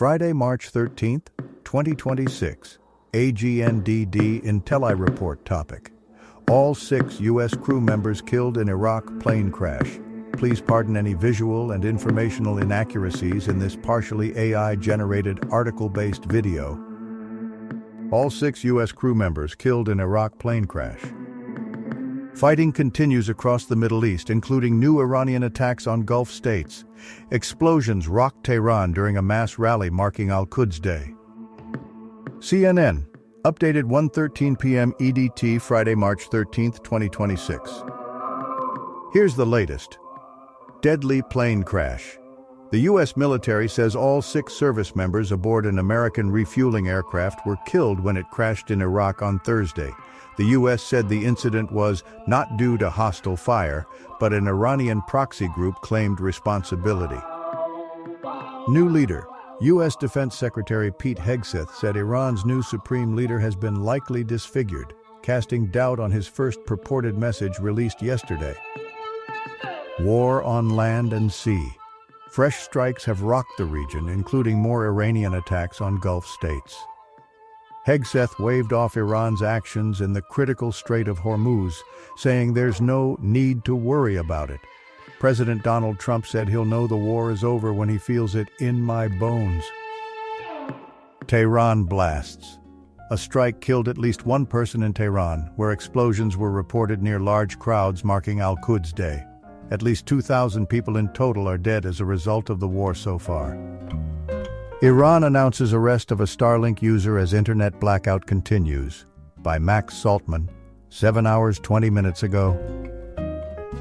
Friday, March 13th, 2026. AGNDD intelliReport topic. All 6 U.S. crew members killed in Iraq plane crash. Please pardon any visual and informational inaccuracies in this partially AI-generated article-based video. All 6 U.S. crew members killed in Iraq plane crash. Fighting continues across the Middle East, including new Iranian attacks on Gulf states. Explosions rocked Tehran during a mass rally marking Al-Quds Day. CNN, updated 1:13 p.m. EDT, Friday, March 13, 2026. Here's the latest. Deadly plane crash. The U.S. military says all 6 service members aboard an American refueling aircraft were killed when it crashed in Iraq on Thursday. The U.S. said the incident was not due to hostile fire, but an Iranian proxy group claimed responsibility. New leader. U.S. Defense Secretary Pete Hegseth said Iran's new supreme leader has been likely disfigured, casting doubt on his first purported message released yesterday. War on land and sea. Fresh strikes have rocked the region, including more Iranian attacks on Gulf states. Hegseth waved off Iran's actions in the critical Strait of Hormuz, saying there's no need to worry about it. President Donald Trump said he'll know the war is over when he feels it in my bones. Tehran blasts. A strike killed at least 1 person in Tehran, where explosions were reported near large crowds marking Al-Quds Day. At least 2,000 people in total are dead as a result of the war so far. Iran announces arrest of a Starlink user as internet blackout continues. By Max Saltman, 7 hours 20 minutes ago.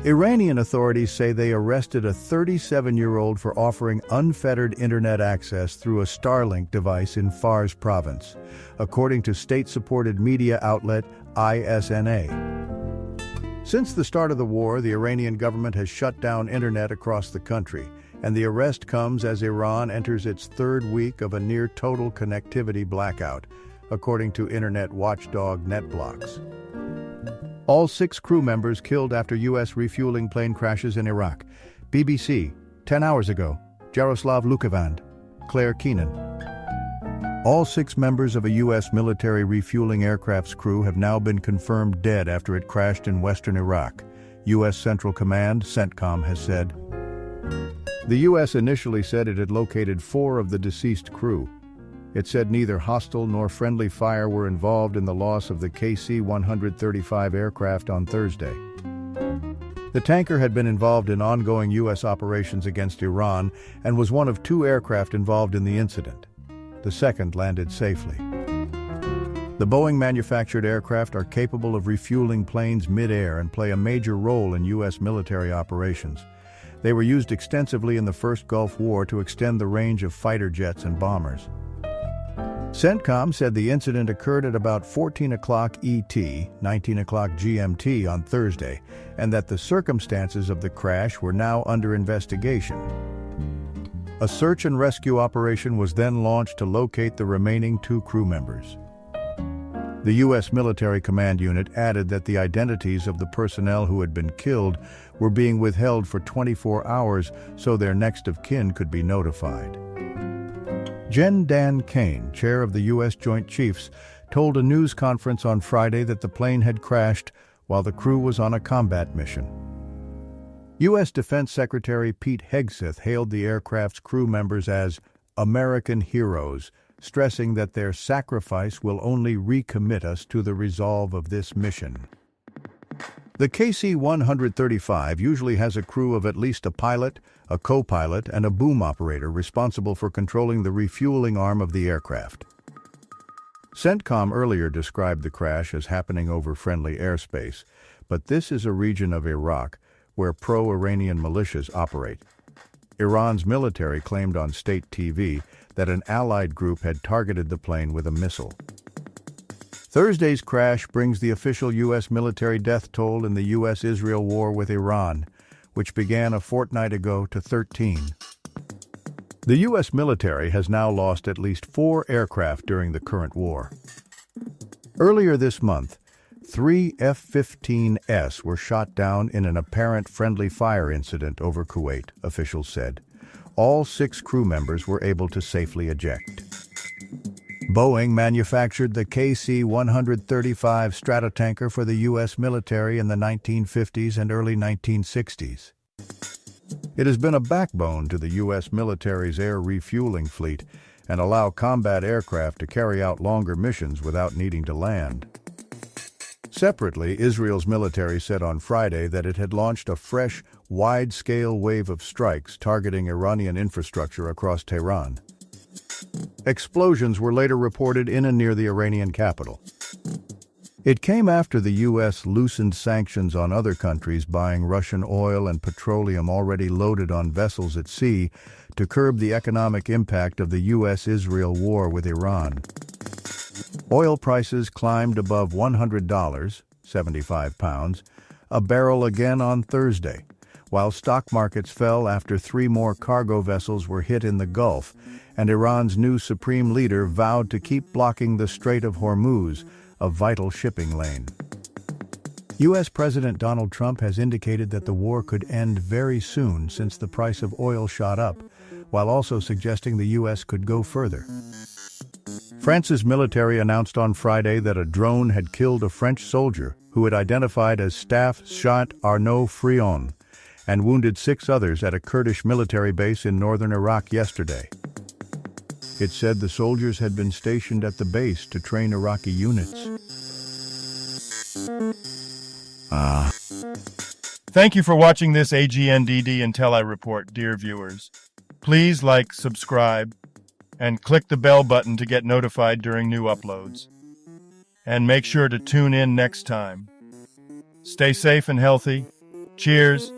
Iranian authorities say they arrested a 37-year-old for offering unfettered internet access through a Starlink device in Fars province, according to state-supported media outlet ISNA. Since the start of the war, the Iranian government has shut down internet across the country, and the arrest comes as Iran enters its 3rd week of a near-total connectivity blackout, according to internet watchdog NetBlocks. All 6 crew members killed after U.S. refueling plane crashes in Iraq. BBC, 10 hours ago. Jaroslav Lukavand, Claire Keenan. All 6 members of a U.S. military refueling aircraft's crew have now been confirmed dead after it crashed in western Iraq, U.S. Central Command, CENTCOM, has said. The U.S. initially said it had located 4 of the deceased crew. It said neither hostile nor friendly fire were involved in the loss of the KC-135 aircraft on Thursday. The tanker had been involved in ongoing U.S. operations against Iran and was one of 2 aircraft involved in the incident. The second landed safely. The Boeing-manufactured aircraft are capable of refueling planes mid-air and play a major role in U.S. military operations. They were used extensively in the First Gulf War to extend the range of fighter jets and bombers. CENTCOM said the incident occurred at about 14 o'clock ET, 19 o'clock GMT on Thursday, and that the circumstances of the crash were now under investigation. A search and rescue operation was then launched to locate the remaining 2 crew members. The U.S. Military Command Unit added that the identities of the personnel who had been killed were being withheld for 24 hours so their next of kin could be notified. Gen. Dan Kane, chair of the U.S. Joint Chiefs, told a news conference on Friday that the plane had crashed while the crew was on a combat mission. U.S. Defense Secretary Pete Hegseth hailed the aircraft's crew members as American heroes, stressing that their sacrifice will only recommit us to the resolve of this mission. The KC-135 usually has a crew of at least a pilot, a co-pilot, and a boom operator responsible for controlling the refueling arm of the aircraft. CENTCOM earlier described the crash as happening over friendly airspace, but this is a region of Iraq where pro-Iranian militias operate. Iran's military claimed on state TV that an allied group had targeted the plane with a missile. Thursday's crash brings the official U.S. military death toll in the U.S.-Israel war with Iran, which began a fortnight ago, to 13. The U.S. military has now lost at least 4 aircraft during the current war. Earlier this month, 3 F-15s were shot down in an apparent friendly fire incident over Kuwait, officials said. All 6 crew members were able to safely eject. Boeing manufactured the KC-135 Stratotanker for the U.S. military in the 1950s and early 1960s. It has been a backbone to the U.S. military's air refueling fleet and allow combat aircraft to carry out longer missions without needing to land. Separately, Israel's military said on Friday that it had launched a fresh, wide-scale wave of strikes targeting Iranian infrastructure across Tehran. Explosions were later reported in and near the Iranian capital. It came after the U.S. loosened sanctions on other countries buying Russian oil and petroleum already loaded on vessels at sea to curb the economic impact of the U.S.-Israel war with Iran. Oil prices climbed above $100, 75 pounds, a barrel again on Thursday, while stock markets fell after 3 more cargo vessels were hit in the Gulf, and Iran's new supreme leader vowed to keep blocking the Strait of Hormuz, a vital shipping lane. U.S. President Donald Trump has indicated that the war could end very soon since the price of oil shot up, while also suggesting the U.S. could go further. France's military announced on Friday that a drone had killed a French soldier who had identified as Staff Sergeant Arnaud Frion and wounded 6 others at a Kurdish military base in northern Iraq yesterday. It said the soldiers had been stationed at the base to train Iraqi units. Thank you for watching this AGNDD intelliReport, dear viewers. Please like, subscribe, and click the bell button to get notified during new uploads. And make sure to tune in next time. Stay safe and healthy. Cheers.